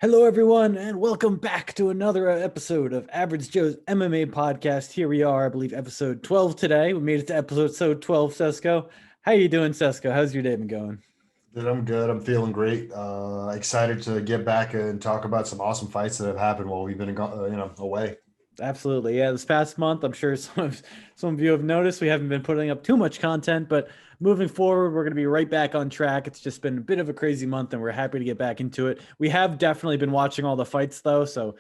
Hello, everyone, and welcome back to another episode of Average Joe's MMA Podcast. Here we are, I believe, episode 12 today. We made it to episode 12, Sesko. How you doing, Sesko? How's your day been going? Dude, I'm good. I'm feeling great. Excited to get back and talk about some awesome fights that have happened while we've been, away. Absolutely. Yeah, this past month, I'm sure some of you have noticed we haven't been putting up too much content, but moving forward, we're going to be right back on track. It's just been a bit of a crazy month, and we're happy to get back into it. We have definitely been watching all the fights, though, so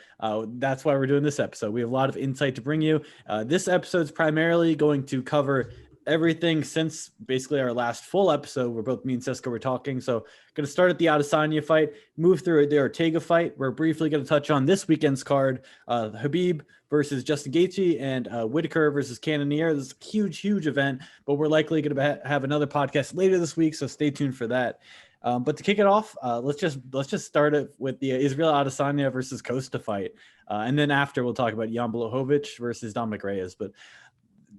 that's why we're doing this episode. We have a lot of insight to bring you. This episode's primarily going to cover everything since basically our last full episode where both me and Sesko were talking. So going to start at the Adesanya fight, move through the Ortega fight. We're briefly going to touch on this weekend's card, Khabib versus Justin Gaethje and Whitaker versus Cannonier. This is a huge event, but we're likely going to have another podcast later this week, so stay tuned for that. But to kick it off, let's just start it with the Israel Adesanya versus Costa fight, and then after we'll talk about Jan Błachowicz versus Dominick Reyes. But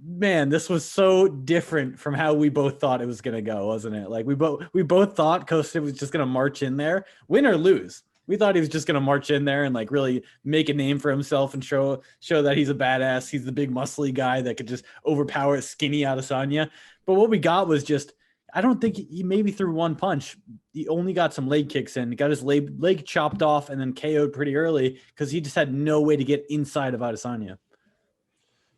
man, this was so different from how we both thought it was going to go, wasn't it? Like we both thought Costa was just going to march in there, win or lose. We thought he was just going to march in there and like really make a name for himself and show that he's a badass. He's the big muscly guy that could just overpower skinny Adesanya. But what we got was just, I don't think he maybe threw one punch. He only got some leg kicks in, got his leg chopped off and then KO'd pretty early because he just had no way to get inside of Adesanya.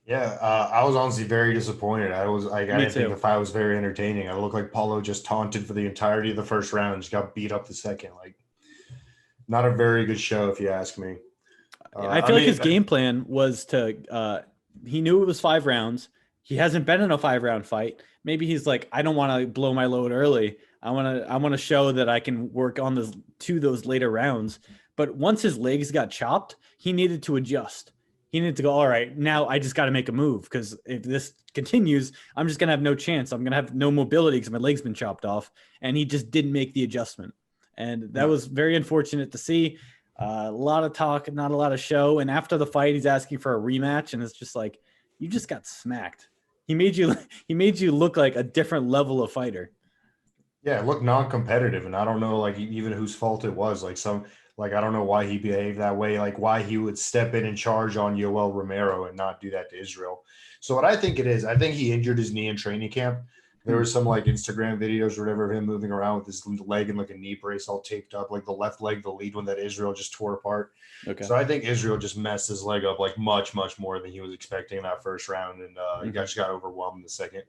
Yeah, I was honestly very disappointed. I didn't think the fight was very entertaining. I looked like Paulo just taunted for the entirety of the first round and just got beat up the second. Like, not a very good show, if you ask me. I feel like his game plan was to he knew it was 5 rounds. He hasn't been in a 5-round fight. Maybe he's like, I don't want to blow my load early. I want to show that I can work on those later rounds. But once his legs got chopped, he needed to adjust. He needed to go, all right, now I just got to make a move because if this continues, I'm just going to have no chance. I'm going to have no mobility because my leg's been chopped off. And he just didn't make the adjustment. And that was very unfortunate to see. A lot of talk, not a lot of show. And after the fight, he's asking for a rematch. And it's just like, you just got smacked. He made you look like a different level of fighter. Yeah, it looked non-competitive. And I don't know, like, even whose fault it was. I don't know why he behaved that way, like why he would step in and charge on Yoel Romero and not do that to Israel. So what I think it is, I think he injured his knee in training camp. There were some like Instagram videos or whatever of him moving around with his leg and like a knee brace all taped up, like the left leg, the lead one that Israel just tore apart. Okay. So I think Israel just messed his leg up like much more than he was expecting in that first round. And he just got overwhelmed in the second.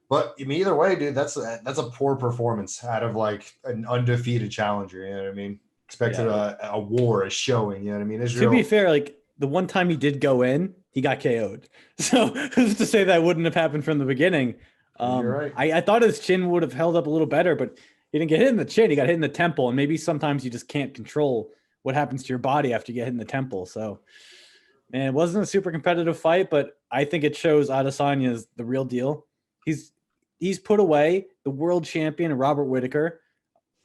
But I mean, either way, dude, that's a poor performance out of like an undefeated challenger. You know what I mean? Expected a war, a showing. You know what I mean? Israel, to be fair, like the one time he did go in, he got KO'd. So who's to say that wouldn't have happened from the beginning? You're right. I thought his chin would have held up a little better, but he didn't get hit in the chin. He got hit in the temple. And maybe sometimes you just can't control what happens to your body after you get hit in the temple. So, and it wasn't a super competitive fight, but I think it shows Adesanya is the real deal. He's put away the world champion Robert Whitaker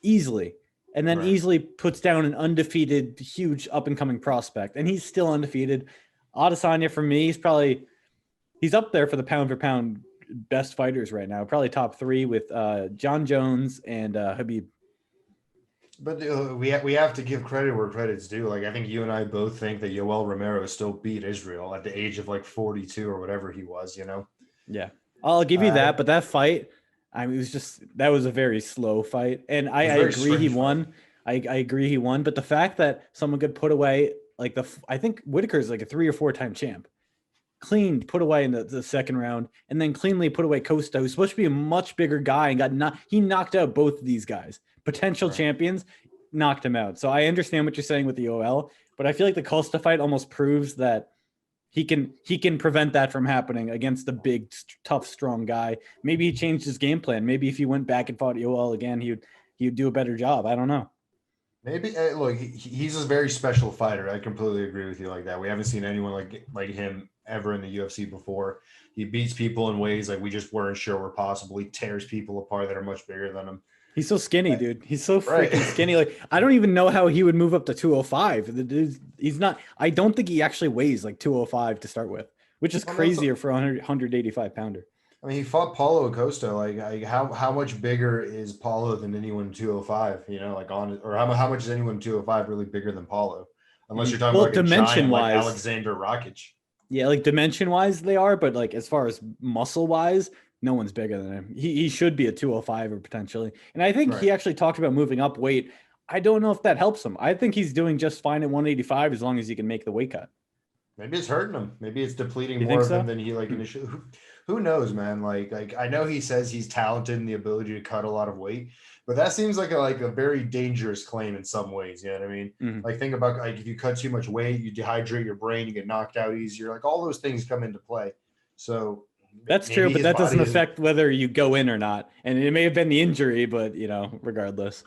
easily. And then easily puts down an undefeated, huge up-and-coming prospect. And he's still undefeated. Adesanya, for me, he's up there for the pound-for-pound best fighters right now. Probably top 3 with John Jones and Khabib. But we have to give credit where credit's due. Like, I think you and I both think that Yoel Romero still beat Israel at the age of, like, 42 or whatever he was, you know? Yeah. I'll give you that, but that fight – I mean, that was a very slow fight. And I agree he won. I agree he won. But the fact that someone could put away, like I think Whitaker's like a 3 or 4 time champ, put away in the second round, and then cleanly put away Costa, who's supposed to be a much bigger guy, and he knocked out both of these guys. Potential champions, knocked him out. So I understand what you're saying with the OL, but I feel like the Costa fight almost proves that he can prevent that from happening against the big, tough, strong guy. Maybe he changed his game plan. Maybe if he went back and fought Yoel again, he would do a better job. I don't know. Maybe look, he's a very special fighter. I completely agree with you like that. We haven't seen anyone like him ever in the UFC before. He beats people in ways like we just weren't sure were possible. He tears people apart that are much bigger than him. He's so skinny, dude. He's so freaking skinny. Like, I don't even know how he would move up to 205. The dude, he's not. I don't think he actually weighs like 205 to start with, which is crazier for a 185 pounder. I mean, he fought Paulo Costa. Like how much bigger is Paulo than anyone in 205? You know, like or how much is anyone in 205 really bigger than Paulo? Unless you're talking Well, about like a dimension giant like wise, Alexander Rakic. yeah, like dimension wise they are, but like as far as muscle wise, no one's bigger than him. He should be a 205 or potentially. And I think Right. he actually talked about moving up weight. I don't know if that helps him. I think he's doing just fine at 185 as long as he can make the weight cut. Maybe it's hurting him. Maybe it's depleting You more think of him so? than he like initially. Who knows, man? Like I know he says he's talented in the ability to cut a lot of weight, but that seems like a very dangerous claim in some ways. You know what I mean? Mm-hmm. Like think about like if you cut too much weight, you dehydrate your brain, you get knocked out easier. Like all those things come into play. So That's maybe true, but his that doesn't body is. affect whether you go in or not. And it may have been the injury, but regardless.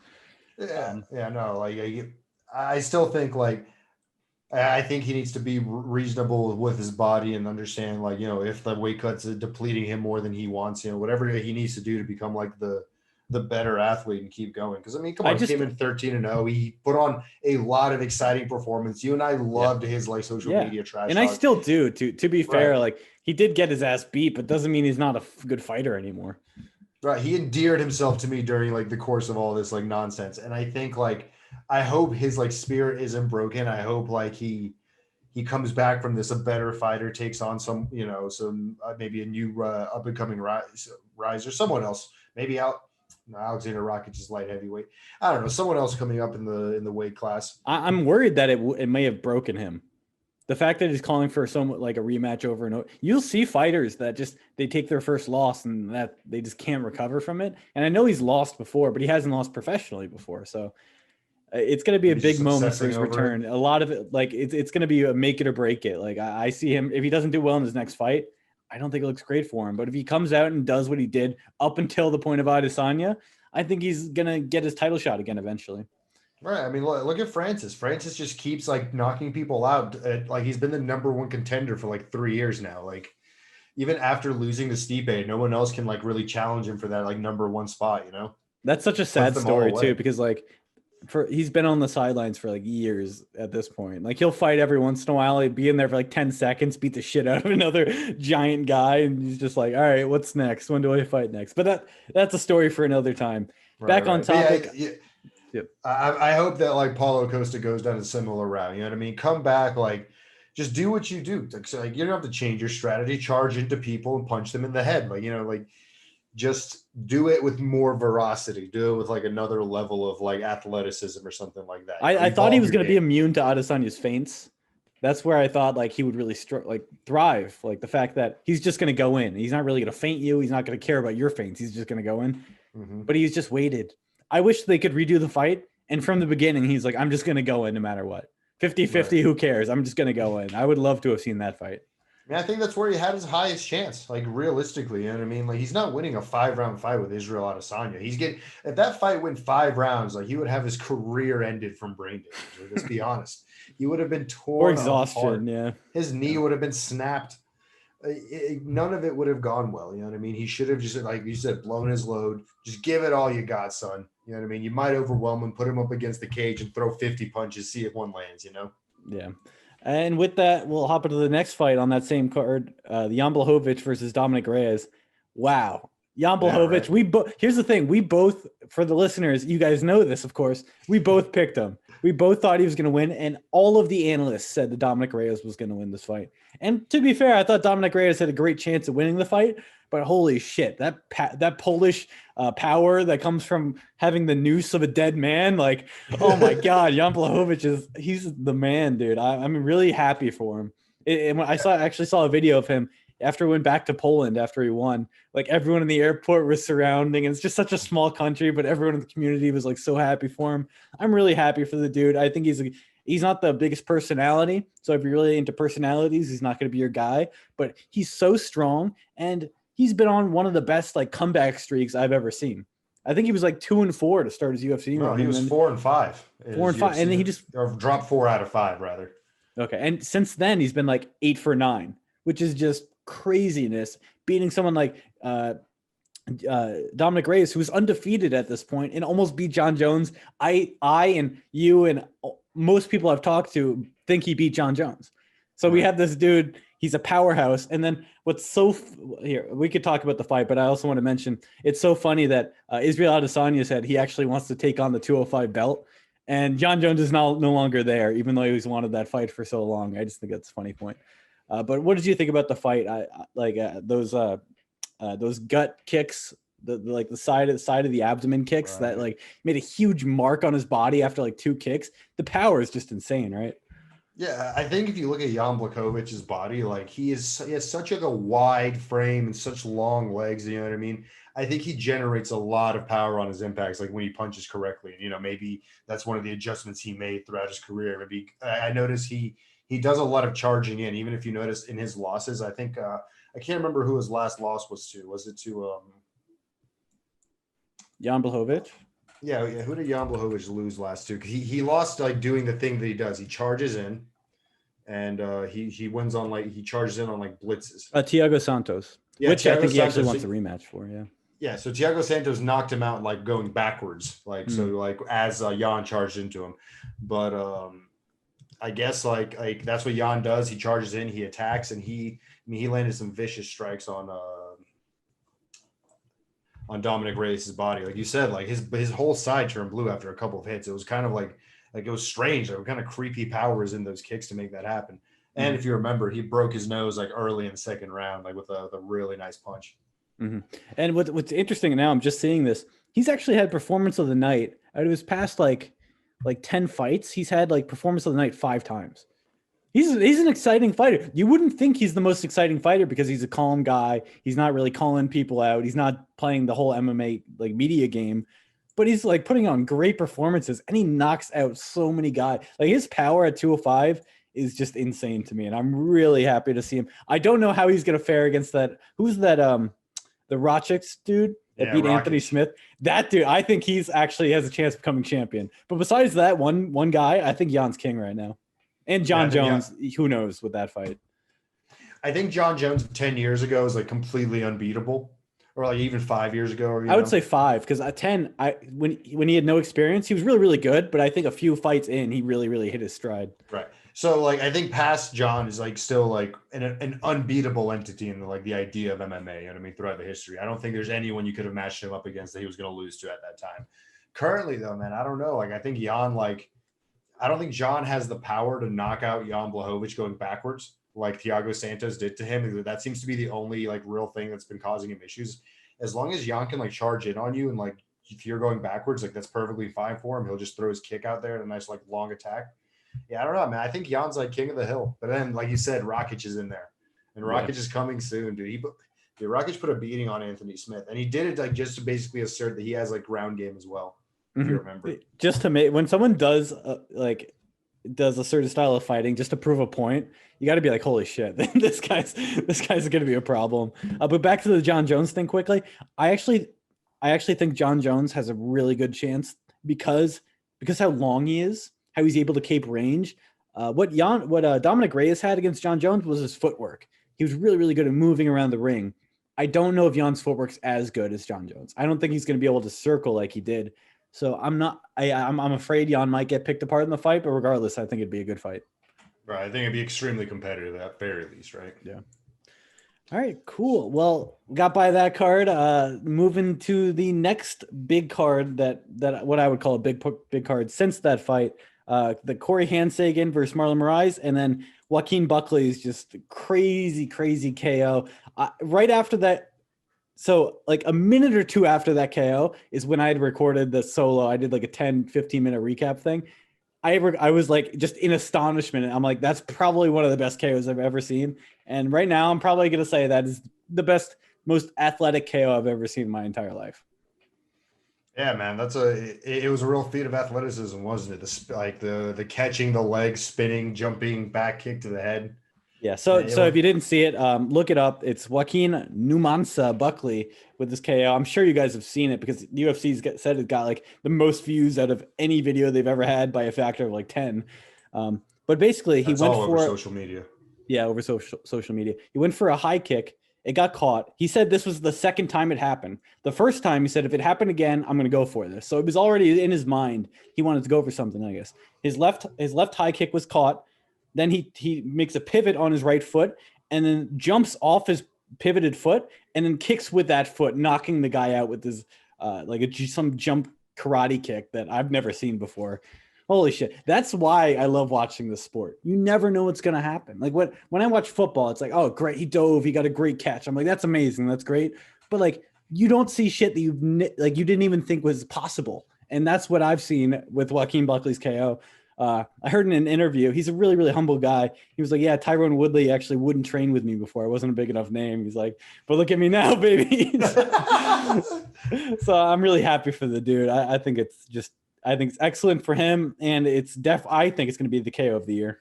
Yeah, no, like I still think like I think he needs to be reasonable with his body and understand like if the weight cuts are depleting him more than he wants, whatever he needs to do to become like the better athlete and keep going. Because I mean, come on, he came in 13-0. He put on a lot of exciting performance. You and I loved his like social media trash and talk. I still do. To be fair, Right. like he did get his ass beat, but doesn't mean he's not a good fighter anymore. Right. He endeared himself to me during like the course of all this like nonsense. And I think like I hope his like spirit isn't broken. I hope like he comes back from this a better fighter, takes on some maybe a new up and coming riser, someone else, maybe Alexander Rakic is light heavyweight. I don't know, someone else coming up in the weight class. I'm worried that it may have broken him. The fact that he's calling for somewhat like a rematch over and over, you'll see fighters that just they take their first loss and that they just can't recover from it. And I know he's lost before, but he hasn't lost professionally before, so it's going to be a big moment for his return. A lot of it, like it's going to be a make it or break it. Like I see him if he doesn't do well in his next fight, I don't think it looks great for him. But if he comes out and does what he did up until the point of Adesanya, I think he's going to get his title shot again eventually. Right. I mean, look at Francis. Francis just keeps like knocking people out. Like he's been the number one contender for like 3 years now. Like even after losing to Stipe, no one else can like really challenge him for that like number one spot. That's such a sad story too, because like he's been on the sidelines for like years at this point. Like he'll fight every once in a while. He'd be in there for like 10 seconds, beat the shit out of another giant guy, and he's just like, all right, what's next? When do I fight next? But that's a story for another time. Back on topic. Yep. I hope that like Paulo Costa goes down a similar route. You know what I mean? Come back, like just do what you do. Like you don't have to change your strategy, charge into people and punch them in the head. Like just do it with more veracity. Do it with like another level of like athleticism or something like that. I thought he was going to be immune to Adesanya's feints. That's where I thought like he would really thrive. Like the fact that he's just going to go in. He's not really going to feint you. He's not going to care about your feints. He's just going to go in. Mm-hmm. But he's just waited. I wish they could redo the fight. And from the beginning, he's like, I'm just going to go in no matter what. 50-50, right. Who cares? I'm just going to go in. I would love to have seen that fight. I mean, I think that's where he had his highest chance, like realistically. You know what I mean? Like he's not winning a 5-round fight with Israel Adesanya. If that fight went 5 rounds, like he would have his career ended from brain damage. Let's be honest. He would have been torn or exhaustion. Apart. Yeah, his knee would have been snapped. None of it would have gone well. You know what I mean? He should have just, like you said, blown his load. Just give it all you got, son. You know what I mean? You might overwhelm him, put him up against the cage, and throw 50 punches, see if one lands. Yeah. And with that, we'll hop into the next fight on that same card, the Jan Błachowicz versus Dominick Reyes. Wow. Jan Błachowicz, yeah, right. Here's the thing. We both, for the listeners, you guys know this, of course, we both picked him. We both thought he was going to win, and all of the analysts said that Dominick Reyes was going to win this fight. And to be fair, I thought Dominick Reyes had a great chance of winning the fight, but holy shit, that Polish power that comes from having the noose of a dead man, like, oh my God, Jan Błachowicz he's the man, dude. I'm really happy for him. And when I actually saw a video of him after he went back to Poland after he won, like everyone in the airport was surrounding, and it's just such a small country, but everyone in the community was like so happy for him. I'm really happy for the dude. I think he's not the biggest personality. So if you're really into personalities, he's not going to be your guy, but he's so strong, and he's been on one of the best like comeback streaks I've ever seen. I think he was like 2-4 to start his UFC. No, he was 4-5. 4-5, and then he just dropped 4 out of 5 rather. Okay, and since then he's been like 8 for 9, which is just craziness. Beating someone like Dominick Reyes, who was undefeated at this point and almost beat John Jones. I and you and most people I've talked to think he beat John Jones. So we have this dude. He's a powerhouse. And then what's here, we could talk about the fight, but I also want to mention it's so funny that Israel Adesanya said he actually wants to take on the 205 belt. And John Jones is no longer there, even though he's wanted that fight for so long. I just think that's a funny point. But what did you think about the fight? Those gut kicks, the side of the abdomen kicks Right. that like made a huge mark on his body after like 2 kicks. The power is just insane, right? Yeah, I think if you look at Jan Blachowicz' body, like he has such like a wide frame and such long legs. You know what I mean? I think he generates a lot of power on his impacts, like when he punches correctly. And, you know, maybe that's one of the adjustments he made throughout his career. Maybe I noticed he does a lot of charging in, even if you notice in his losses. I think I can't remember who his last loss was to. Was it to Jan Blachowicz? Yeah. Who did Jan Blachowicz lose last to? He lost like doing the thing that he does. He charges in, and he wins on he charges in on like blitzes. Thiago Santos, Yeah, which Thiago I think he actually Santos, wants a rematch for. Yeah. Yeah, so Thiago Santos knocked him out like going backwards, as Jan charged into him. But I guess like that's what Jan does. He charges in, he attacks, and he landed some vicious strikes on Dominick Reyes' body. Like you said, like his whole side turned blue after a couple of hits. It was kind of like it was strange. There were kind of creepy powers in those kicks to make that happen. And if you remember, he broke his nose like early in the second round, like with a really nice punch. Mm-hmm. And what's interesting now, I'm just seeing this. He's actually had performance of the night out of his past like 10 fights. He's had like performance of the night 5 times. He's an exciting fighter. You wouldn't think he's the most exciting fighter because he's a calm guy. He's not really calling people out. He's not playing the whole MMA like media game, but he's like putting on great performances and he knocks out so many guys. Like his power at 205 is just insane to me. And I'm really happy to see him. I don't know how he's going to fare against that. Who's that? The Rochix dude that beat Anthony Smith. That dude, I think he's actually has a chance of becoming champion. But besides that one guy, I think Jan's king right now. And John Jones, who knows with that fight. I think John Jones 10 years ago was like completely unbeatable, or like even 5 years ago. Or, I would say 5 because at 10, when he had no experience, he was really, really good. But I think a few fights in, he really, really hit his stride. Right. So like I think past John is like still like an unbeatable entity in the idea of MMA. You know what I mean? Throughout the history, I don't think there's anyone you could have matched him up against that he was going to lose to at that time. Currently, though, man, I don't know. Like I think I don't think John has the power to knock out Jan Blachowicz going backwards like Thiago Santos did to him. That seems to be the only like real thing that's been causing him issues. As long as Jan can like charge in on you and like if you're going backwards, like that's perfectly fine for him. He'll just throw his kick out there and a nice like long attack. Yeah, I don't know, man. I think Jan's like king of the hill. But then, like you said, Rakic is in there. And Rakic is coming soon, dude. Rakic put a beating on Anthony Smith. And he did it like just to basically assert that he has like ground game as well. If you remember. Just to make when someone does a certain style of fighting just to prove a point, you got to be like, holy shit, this guy's going to be a problem. But back to the John Jones thing quickly. I actually think John Jones has a really good chance because how long he is, how he's able to keep range. What Dominick Reyes had against John Jones was his footwork. He was really, really good at moving around the ring. I don't know if Jan's footwork's as good as John Jones. I don't think he's going to be able to circle like he did. So I'm afraid Jan might get picked apart in the fight, but regardless, I think it'd be a good fight. Right. I think it'd be extremely competitive at very least, right? Yeah. All right, cool. Well, got by that card. Moving to the next big card that what I would call a big card since that fight. The Corey Sandhagen versus Marlon Moraes, and then Joaquin Buckley's just crazy KO. Right after that. So like a minute or two after that KO is when I had recorded the solo. I did like a 10-15 minute recap thing. I was like just in astonishment. I'm like, that's probably one of the best KOs I've ever seen. And right now I'm probably going to say that is the best, most athletic KO I've ever seen in my entire life. Yeah, man, it was a real feat of athleticism, wasn't it? The catching, the leg, spinning, jumping, back kick to the head. Yeah, so if you didn't see it, look it up. It's Joaquin Numansa Buckley with this KO. I'm sure you guys have seen it because the UFC's said it got like the most views out of any video they've ever had by a factor of like 10. But basically, he went over social media. Yeah, over social media. He went for a high kick. It got caught. He said this was the second time it happened. The first time he said, if it happened again, I'm going to go for this. So it was already in his mind. He wanted to go for something, I guess. His left high kick was caught. Then he makes a pivot on his right foot, and then jumps off his pivoted foot and then kicks with that foot, knocking the guy out with his some jump karate kick that I've never seen before. Holy shit. That's why I love watching this sport. You never know what's going to happen. Like when I watch football, it's like, oh, great. He dove. He got a great catch. I'm like, that's amazing. That's great. But like, you don't see shit that you didn't even think was possible. And that's what I've seen with Joaquin Buckley's KO. I heard in an interview, he's a really, really humble guy. He was like, yeah, Tyrone Woodley actually wouldn't train with me before. I wasn't a big enough name. He's like, but look at me now, baby. So I'm really happy for the dude. I think it's excellent for him. And I think it's going to be the KO of the year.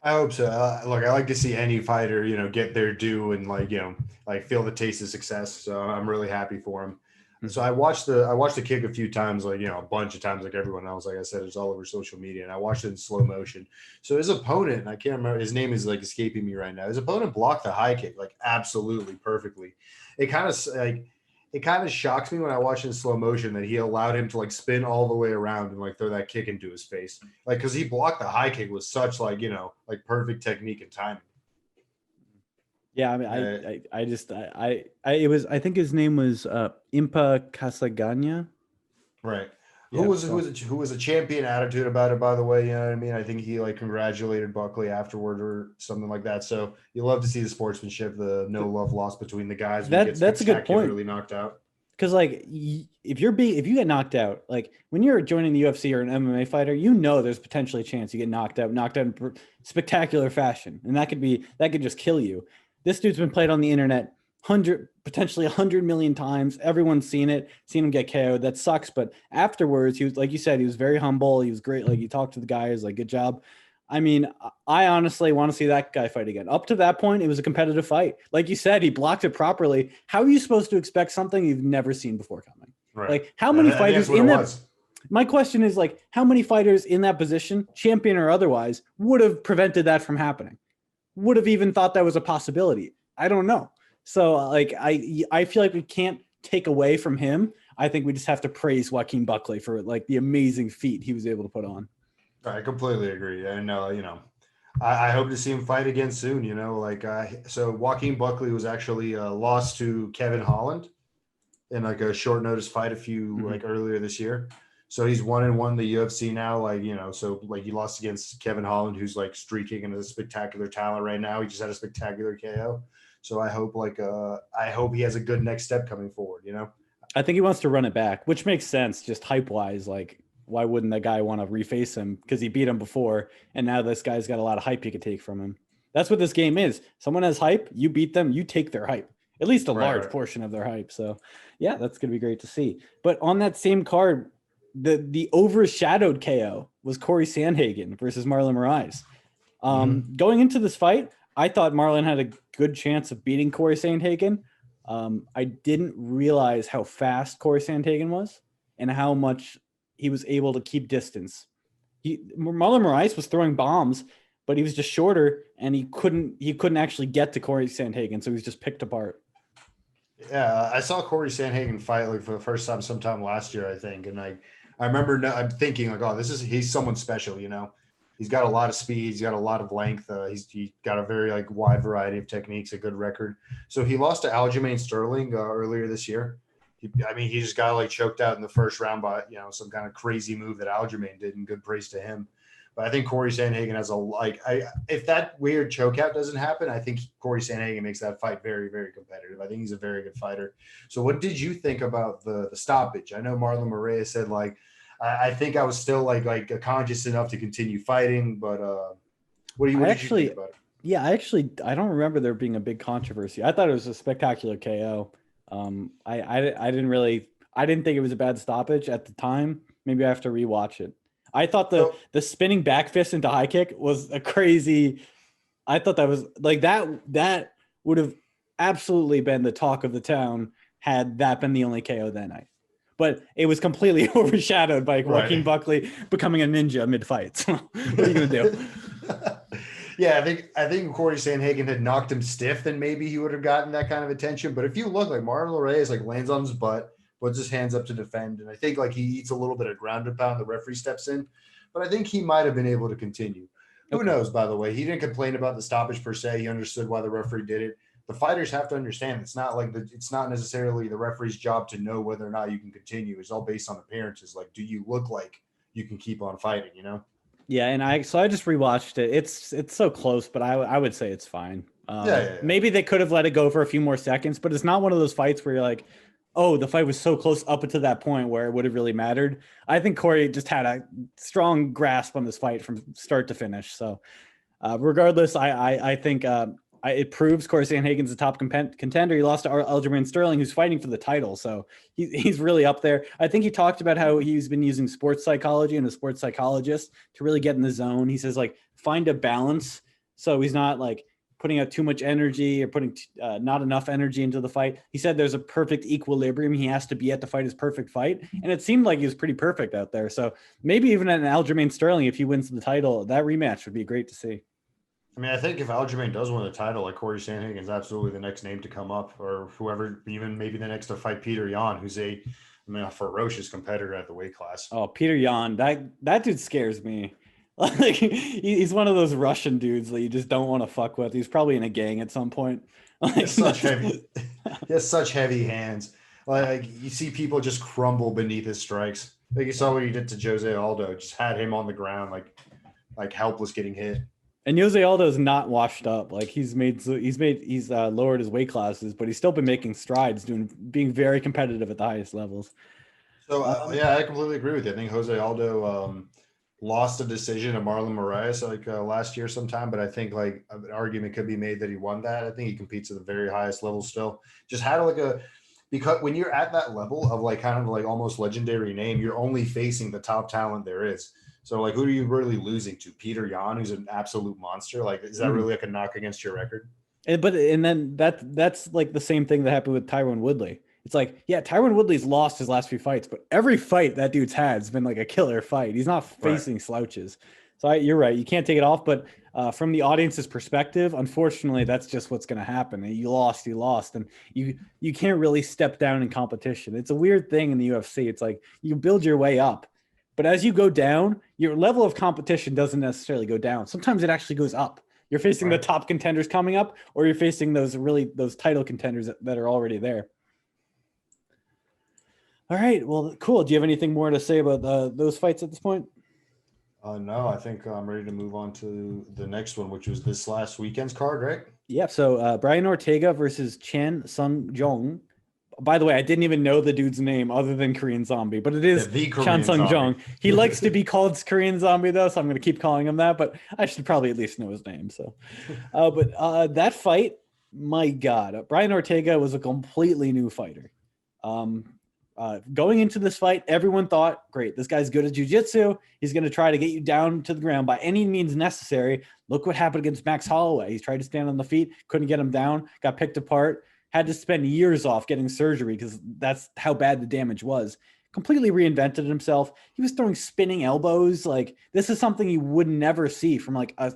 I hope so. Look, I like to see any fighter, get their due and feel the taste of success. So I'm really happy for him. So I watched the kick a few times, a bunch of times, like everyone else. Like I said, it's all over social media, and I watched it in slow motion. So his opponent, I can't remember, his name is escaping me right now. His opponent blocked the high kick absolutely perfectly. It kind of shocks me when I watch it in slow motion that he allowed him to spin all the way around and throw that kick into his face, because he blocked the high kick with such perfect technique and timing. Yeah, I mean, I think his name was Impa Casagana. Right. Yeah, who was a champion attitude about it, by the way. You know what I mean? I think he congratulated Buckley afterward or something like that. So you love to see the sportsmanship, the no love lost between the guys. That's a good point. Really knocked out. Because if you get knocked out, when you're joining the UFC or an MMA fighter, there's potentially a chance you get knocked out in spectacular fashion, and that could just kill you. This dude's been played on the internet potentially 100 million times. Everyone's seen him get KO'd. That sucks. But afterwards, he was, like you said, he was very humble. He was great. He talked to the guys, good job. I mean, I honestly want to see that guy fight again. Up to that point, it was a competitive fight. Like you said, he blocked it properly. How are you supposed to expect something you've never seen before coming? Right. How many fighters in that? My question is how many fighters in that position, champion or otherwise, would have prevented that from happening? Would have even thought that was a possibility? I don't know. So I feel like we can't take away from him. I think we just have to praise Joaquin Buckley for the amazing feat he was able to put on. I completely agree. And I hope to see him fight again soon. So Joaquin Buckley was actually lost to Kevin Holland in a short notice fight earlier this year. So he's 1-1 the UFC now, he lost against Kevin Holland, who's streaking and is a spectacular talent right now. He just had a spectacular KO. So I hope he has a good next step coming forward, I think he wants to run it back, which makes sense just hype wise. Why wouldn't that guy want to reface him? Because he beat him before, and now this guy's got a lot of hype you could take from him. That's what this game is. Someone has hype, you beat them, you take their hype. At least a large portion of their hype. So yeah, that's gonna be great to see. But on that same card, the overshadowed KO was Corey Sandhagen versus Marlon Moraes. Going into this fight, I thought Marlon had a good chance of beating Corey Sandhagen. I didn't realize how fast Corey Sandhagen was and how much he was able to keep distance. Marlon Moraes was throwing bombs, but he was just shorter and he couldn't actually get to Corey Sandhagen, so he was just picked apart. Yeah, I saw Corey Sandhagen fight for the first time sometime last year, I think, and I remember I'm thinking he's someone special, He's got a lot of speed. He's got a lot of length. He's got a very wide variety of techniques, a good record. So he lost to Aljamain Sterling earlier this year. He just got choked out in the first round by some kind of crazy move that Aljamain did, and good praise to him. But I think Corey Sandhagen has if that weird chokeout doesn't happen, I think Corey Sandhagen makes that fight very, very competitive. I think he's a very good fighter. So what did you think about the stoppage? I know Marlon Moraes said I think I was still conscious enough to continue fighting, but what did you think about it? Yeah, I don't remember there being a big controversy. I thought it was a spectacular KO. I didn't think it was a bad stoppage at the time. Maybe I have to rewatch it. I thought the spinning back fist into high kick was a crazy. I thought that was that would have absolutely been the talk of the town had that been the only KO that night. But it was completely overshadowed by Joaquin Buckley becoming a ninja mid-fight. So what are you gonna do? Yeah, I think Corey Sandhagen had knocked him stiff, then maybe he would have gotten that kind of attention. But if you look, Marlon Reyes lands on his butt, puts his hands up to defend, and I think he eats a little bit of ground and pound. The referee steps in, but I think he might have been able to continue. Who Okay. knows, by the way? He didn't complain about the stoppage per se. He understood why the referee did it. The fighters have to understand it's not like it's not necessarily the referee's job to know whether or not you can continue. It's all based on appearances. Like, do you look like you can keep on fighting, you know? Yeah, and I just rewatched it. It's so close, but I would say it's fine. Yeah. Maybe they could have let it go for a few more seconds, but it's not one of those fights where you're like, oh, the fight was so close up until that point where it would have really mattered. I think Corey just had a strong grasp on this fight from start to finish. So, regardless, I think it proves Corey Sandhagen's a top contender. He lost to Aljamain Sterling, who's fighting for the title. So he's really up there. I think he talked about how he's been using sports psychology and a sports psychologist to really get in the zone. He says, like, find a balance. So he's not like putting out too much energy or putting not enough energy into the fight. He said there's a perfect equilibrium he has to be at to fight his perfect fight. And it seemed like he was pretty perfect out there. So maybe even at an Aljamain Sterling, if he wins the title, that rematch would be great to see. I mean, I think if Aljamain does win the title, like Corey Sandhagen is absolutely the next name to come up, or whoever, even maybe the next to fight Peter Yan, who's a ferocious competitor at the weight class. Oh, Peter Yan, that dude scares me. Like he's one of those Russian dudes that you just don't want to fuck with. He's probably in a gang at some point. Like, he has such heavy hands. Like you see people just crumble beneath his strikes. Like you saw what he did to Jose Aldo, just had him on the ground, like helpless getting hit. And Jose Aldo's not washed up. Like he's lowered his weight classes, but he's still been making strides, being very competitive at the highest levels. So I completely agree with you. I think Jose Aldo lost a decision to Marlon Moraes last year sometime, but I think like an argument could be made that he won that. I think he competes at the very highest level still. Just had because when you're at that level of like kind of like almost legendary name, you're only facing the top talent there is. So, like, who are you really losing to? Peter Yan, who's an absolute monster? Like, is that really like a knock against your record? And then that's like the same thing that happened with Tyron Woodley. It's like, yeah, Tyron Woodley's lost his last few fights, but every fight that dude's had has been like a killer fight. He's not facing slouches. So you're right. You can't take it off. But from the audience's perspective, unfortunately, that's just what's going to happen. You lost, and you can't really step down in competition. It's a weird thing in the UFC. It's like you build your way up. But as you go down, your level of competition doesn't necessarily go down. Sometimes it actually goes up. You're facing the top contenders coming up, or you're facing those title contenders that are already there. All right. Well, cool. Do you have anything more to say about those fights at this point? No, I think I'm ready to move on to the next one, which was this last weekend's card, right? Yeah. So Brian Ortega versus Chan Sung Jung. By the way, I didn't even know the dude's name other than Korean Zombie, but it is Chan Sung Jung. He likes to be called Korean Zombie, though, so I'm going to keep calling him that, but I should probably at least know his name. So, but that fight, my God, Brian Ortega was a completely new fighter. Going into this fight, everyone thought, great, this guy's good at jiu-jitsu. He's going to try to get you down to the ground by any means necessary. Look what happened against Max Holloway. He tried to stand on the feet, couldn't get him down, got picked apart. Had to spend years off getting surgery because that's how bad the damage was. Completely reinvented himself. He was throwing spinning elbows. Like this is something you would never see from like a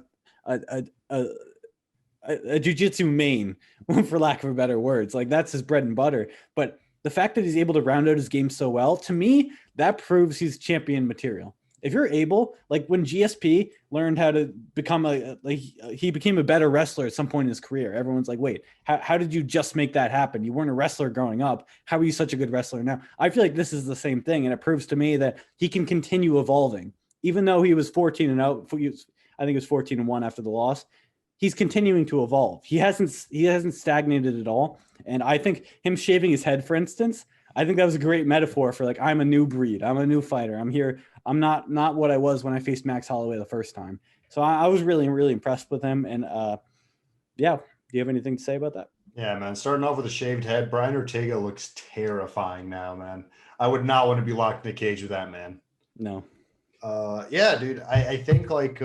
jiu-jitsu main, for lack of better words. Like that's his bread and butter. But the fact that he's able to round out his game so well, to me, that proves he's champion material. If you're able, like when GSP learned how to become he became a better wrestler at some point in his career. Everyone's like, wait, how did you just make that happen? You weren't a wrestler growing up. How are you such a good wrestler now? I feel like this is the same thing. And it proves to me that he can continue evolving, even though he was 14-0. I think it was 14-1 after the loss. He's continuing to evolve. He hasn't stagnated at all. And I think him shaving his head, for instance, I think that was a great metaphor for like, I'm a new breed. I'm a new fighter. I'm here. I'm not what I was when I faced Max Holloway the first time. So I was really, really impressed with him. And yeah, do you have anything to say about that? Yeah, man. Starting off with a shaved head, Brian Ortega looks terrifying now, man. I would not want to be locked in a cage with that man. No. Yeah, dude. I think like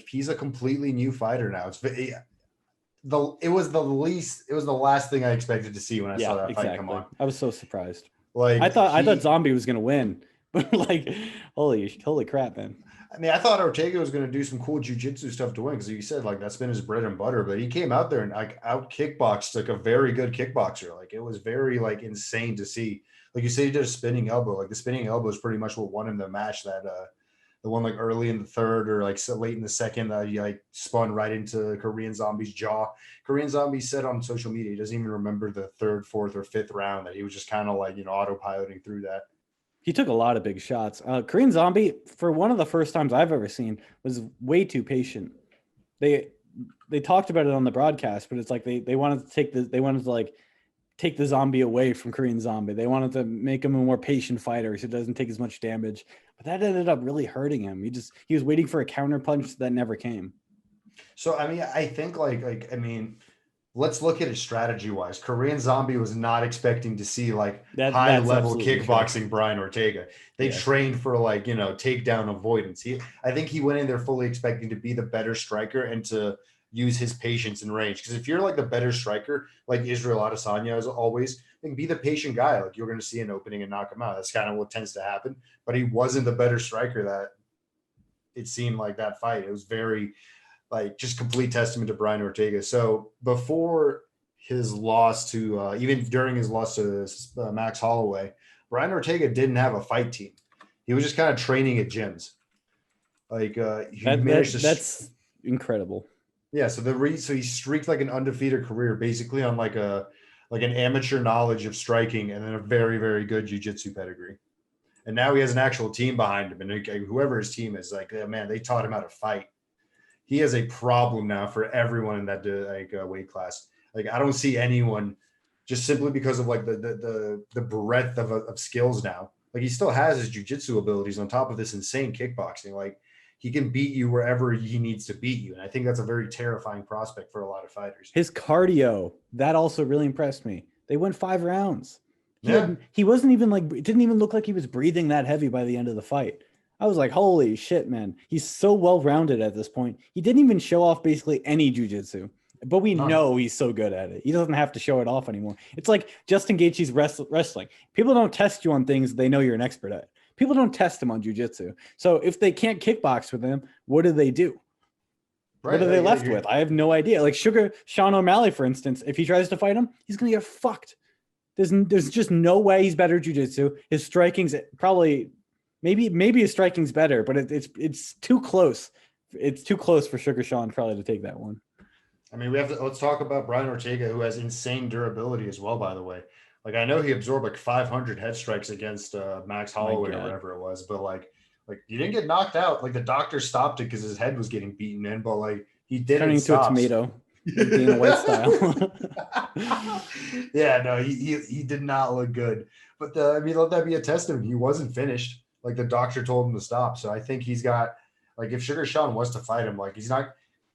he's a completely new fighter now. It was the last thing I expected to see when I saw that fight come on. I was so surprised. Like I thought Zombie was gonna win. But like, holy crap, man. I mean, I thought Ortega was going to do some cool jiu-jitsu stuff to win because you said like that's been his bread and butter, but he came out there and like out kickboxed like a very good kickboxer. Like it was very like insane to see. Like you said, he did a spinning elbow. Like the spinning elbow is pretty much what won him the match the one like early in the third or like so late in the second that he like spun right into Korean Zombie's jaw. Korean Zombie said on social media he doesn't even remember the third, fourth, or fifth round, that he was just kind of like, autopiloting through that. He took a lot of big shots. Korean Zombie, for one of the first times I've ever seen, was way too patient. They talked about it on the broadcast, but it's like they wanted to like take the Zombie away from Korean Zombie. They wanted to make him a more patient fighter so it doesn't take as much damage. But that ended up really hurting him. He was waiting for a counter punch that never came. So I mean, I think let's look at it strategy wise. Korean Zombie was not expecting to see like high level kickboxing true. Brian Ortega. They trained for like, takedown avoidance. I think he went in there fully expecting to be the better striker and to use his patience and range. Because if you're like the better striker, like Israel Adesanya is always, then be the patient guy. Like you're going to see an opening and knock him out. That's kind of what tends to happen. But he wasn't the better striker that it seemed like that fight. It was very like just complete testament to Brian Ortega. So before his loss to, even during his loss to Max Holloway, Brian Ortega didn't have a fight team. He was just kind of training at gyms. Like that's incredible. Yeah. So so he streaked like an undefeated career, basically on like an amateur knowledge of striking and then a very, very good jiu-jitsu pedigree. And now he has an actual team behind him. And whoever his team is, like, man, they taught him how to fight. He has a problem now for everyone in that weight class. Like, I don't see anyone, just simply because of like the breadth of skills now. Like, he still has his jiu-jitsu abilities on top of this insane kickboxing. Like, he can beat you wherever he needs to beat you. And I think that's a very terrifying prospect for a lot of fighters. His cardio, that also really impressed me. They went 5 rounds. He wasn't even like, it didn't even look like he was breathing that heavy by the end of the fight. I was like, holy shit, man. He's so well-rounded at this point. He didn't even show off basically any jiu-jitsu, but we know he's so good at it. He doesn't have to show it off anymore. It's like Justin Gaethje's wrestling. People don't test you on things they know you're an expert at. People don't test him on jiu-jitsu. So if they can't kickbox with him, what do they do? Right, what are they left with? I have no idea. Like Sean O'Malley, for instance, if he tries to fight him, he's going to get fucked. There's just no way he's better jiu-jitsu. His striking's probably... Maybe his striking's better, but it's too close. It's too close for Sugar Sean probably to take that one. I mean, let's talk about Brian Ortega, who has insane durability as well, by the way. Like, I know he absorbed like 500 head strikes against Max Holloway or whatever it was, but like he didn't get knocked out. Like, the doctor stopped it because his head was getting beaten in, but like he didn't turning into a tomato. Dana White style. Yeah, no, he did not look good. But let that be a testament. He wasn't finished. Like, the doctor told him to stop. So I think he's got, like, if Sugar Sean was to fight him, like,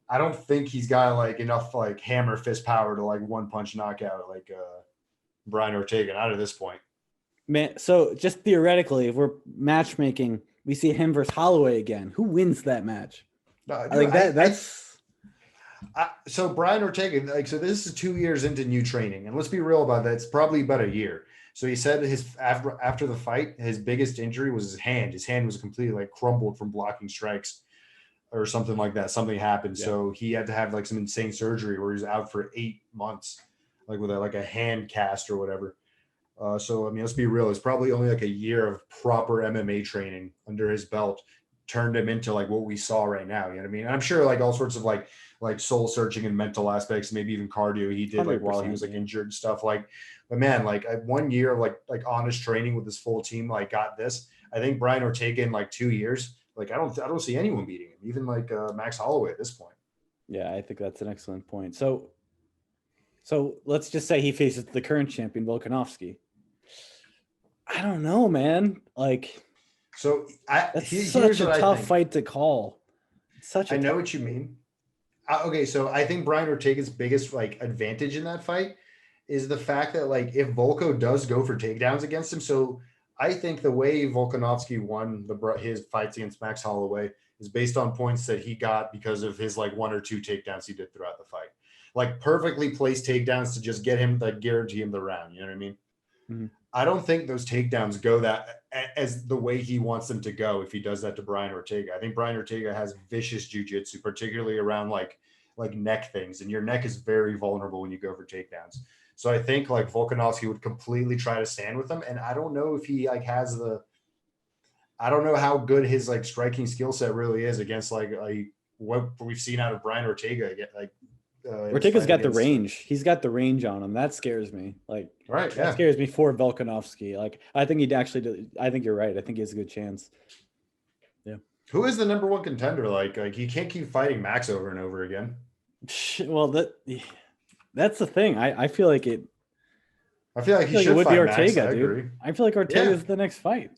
I don't think he's got like enough like hammer fist power to like one punch knockout like Brian Ortega, not at this point. Man, so just theoretically, if we're matchmaking, we see him versus Holloway again. Who wins that match? So Brian Ortega, like, so this is 2 years into new training, and let's be real about that. It's probably about a year. So he said after the fight, his biggest injury was his hand. His hand was completely like crumbled from blocking strikes or something like that. Something happened. Yeah. So he had to have like some insane surgery where he was out for 8 months, like with a hand cast or whatever. So, I mean, let's be real. It's probably only like a year of proper MMA training under his belt turned him into like what we saw right now. You know what I mean? And I'm sure like all sorts of like soul searching and mental aspects, maybe even cardio he did like while he was like injured and stuff. Like, but man, like 1 year of like honest training with his full team, like got this. I think Brian Ortega in like 2 years, like I don't see anyone beating him, even like Max Holloway at this point. Yeah, I think that's an excellent point. So let's just say he faces the current champion, Volkanovski. I don't know, man. Like, so that's such a tough fight to call. I know what you mean. Okay, so I think Brian Ortega's biggest like advantage in that fight is the fact that like if Volko does go for takedowns against him, so I think the way Volkanovski won his fights against Max Holloway is based on points that he got because of his like 1 or 2 takedowns he did throughout the fight, like perfectly placed takedowns to just get him, like guarantee him the round. You know what I mean? Mm-hmm. I don't think those takedowns go that as the way he wants them to go if he does that to Brian Ortega. I think Brian Ortega has vicious jiu-jitsu, particularly around like neck things, and your neck is very vulnerable when you go for takedowns. So I think like Volkanovski would completely try to stand with him, and I don't know if he like has I don't know how good his like striking skill set really is against like what we've seen out of Brian Ortega. Like Ortega's got the range. He's got the range on him. That scares me. Like, right, that scares me for Volkanovski. Like, I think he'd actually do. I think you're right. I think he has a good chance. Yeah. Who is the number one contender? Like he can't keep fighting Max over and over again. Well, that's the thing. I feel like it. I feel like he should would fight be Ortega, Max. dude. I feel like Ortega is the next fight.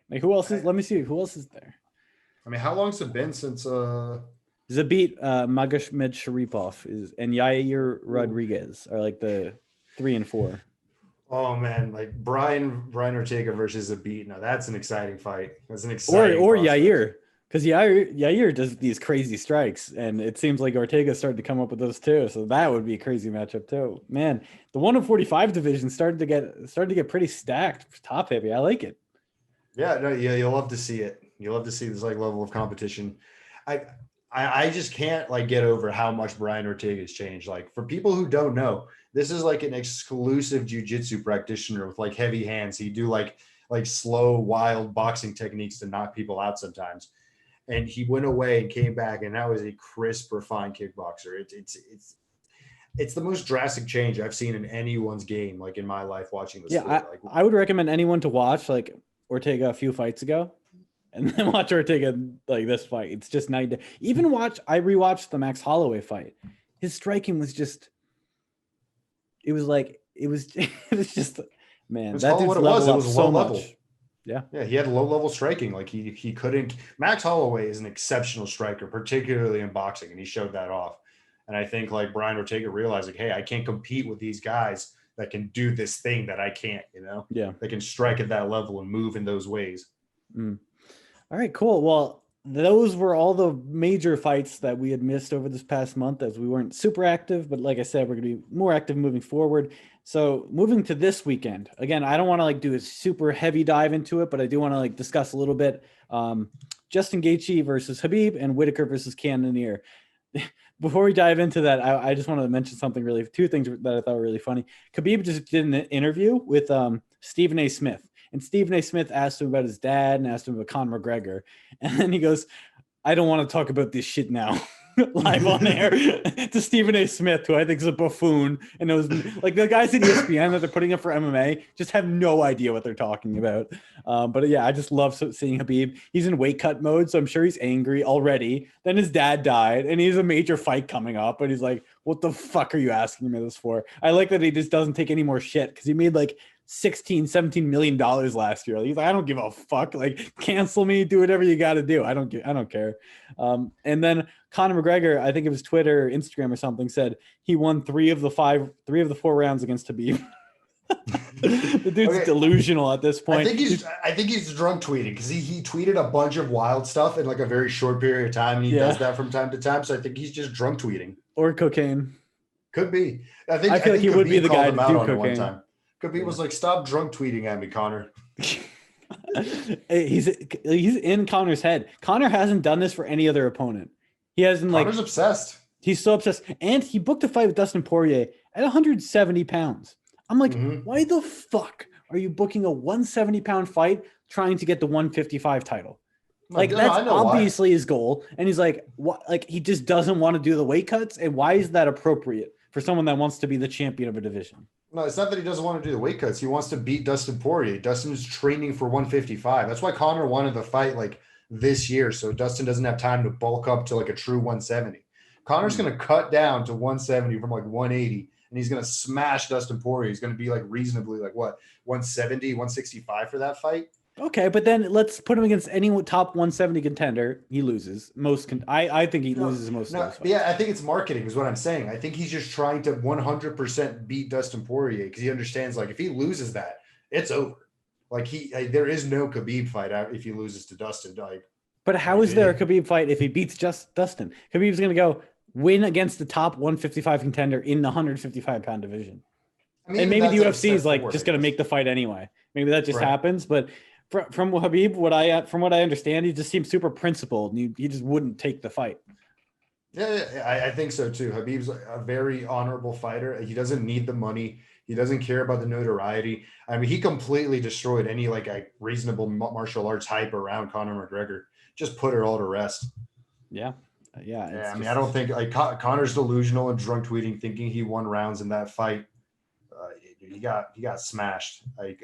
Like, who else is? Let me see. Who else is there? I mean, how long's it been since Zabit Magomed Sharipov and Yair Rodriguez are like the 3 and 4. Oh man, like Brian Ortega versus Zabit. Now that's an exciting fight. That's an exciting or Yair, because Yair does these crazy strikes, and it seems like Ortega started to come up with those too. So that would be a crazy matchup too. Man, the 145 division started to get pretty stacked, top heavy. I like it. Yeah, no, yeah, you'll love to see it. You'll love to see this like level of competition. I just can't like get over how much Brian Ortega's changed. Like for people who don't know, this is like an exclusive jiu-jitsu practitioner with like heavy hands. He do like slow, wild boxing techniques to knock people out sometimes. And he went away and came back, and now is a crisp, refined kickboxer. It's the most drastic change I've seen in anyone's game, like in my life watching this. Yeah, I would recommend anyone to watch like Ortega a few fights ago, and then watch Ortega like this fight. It's just night. Even I rewatched the Max Holloway fight. His striking was just. It was just man. That dude's leveled up so much. Yeah, he had low level striking. Like he couldn't. Max Holloway is an exceptional striker, particularly in boxing, and he showed that off. And I think like Brian Ortega realized like, hey, I can't compete with these guys that can do this thing that I can't. Yeah, they can strike at that level and move in those ways. All right, cool. Well, those were all the major fights that we had missed over this past month, as we weren't super active. But like I said, we're going to be more active moving forward. So moving to this weekend, again, I don't want to like do a super heavy dive into it, but I do want to like discuss a little bit. Justin Gaethje versus Khabib and Whitaker versus Cannonier. Before we dive into that, I just want to mention something two things that I thought were really funny. Khabib just did an interview with Stephen A. Smith. And Stephen A. Smith asked him about his dad and asked him about Conor McGregor. And then he goes, I don't want to talk about this shit now. Live on air to Stephen A. Smith, who I think is a buffoon. And it was like the guys at ESPN that they're putting up for MMA just have no idea what they're talking about. But yeah, I just love seeing Khabib. He's in weight cut mode, so I'm sure he's angry already. Then his dad died, and he has a major fight coming up. And he's like, what the fuck are you asking me this for? I like that he just doesn't take any more shit, because he made like $17 million last year. He's like, I don't give a fuck. Like, cancel me, do whatever you got to do. I don't care. And then Conor McGregor, I think it was Twitter or Instagram or something, said he won 3 of the 4 rounds against Khabib. The dude's delusional at this point. I think he's drunk tweeting, because he tweeted a bunch of wild stuff in like a very short period of time. And he does that from time to time. So I think he's just drunk tweeting. Or cocaine. Could be. I feel like he would be the guy to do cocaine. One time. Khabib was like, stop drunk tweeting at me, Conor. He's in Conor's head. Conor hasn't done this for any other opponent. He hasn't Conor's obsessed. He's so obsessed. And he booked a fight with Dustin Poirier at 170 pounds. I'm like, why the fuck are you booking a 170-pound fight trying to get the 155 title? Like, that's obviously his goal. And he's like, what? Like, he just doesn't want to do the weight cuts. And why is that appropriate for someone that wants to be the champion of a division? No, it's not that he doesn't want to do the weight cuts. He wants to beat Dustin Poirier. Dustin is training for 155. That's why Conor wanted the fight like this year, so Dustin doesn't have time to bulk up to like a true 170. Conor's going to cut down to 170 from like 180, and he's going to smash Dustin Poirier. He's going to be like reasonably like what, 170, 165 for that fight. Okay, but then let's put him against any top 170 contender. He loses I think he loses most of those fights. Yeah, I think it's marketing is what I'm saying. I think he's just trying to 100% beat Dustin Poirier, because he understands like if he loses that, it's over. Like there is no Khabib fight if he loses to Dustin. But how is there a Khabib fight if he beats just Dustin? Khabib's going to go win against the top 155 contender in the 155-pound division. I mean, and maybe the UFC is like just going to make the fight anyway. Maybe that just happens, but. From Khabib, from what I understand, he just seems super principled, and he just wouldn't take the fight. Yeah, I think so too. Khabib's a very honorable fighter. He doesn't need the money. He doesn't care about the notoriety. I mean, he completely destroyed any like a reasonable martial arts hype around Conor McGregor. Just put it all to rest. Yeah. Yeah, I mean, I don't think like Conor's delusional and drunk tweeting, thinking he won rounds in that fight. He got smashed. Like,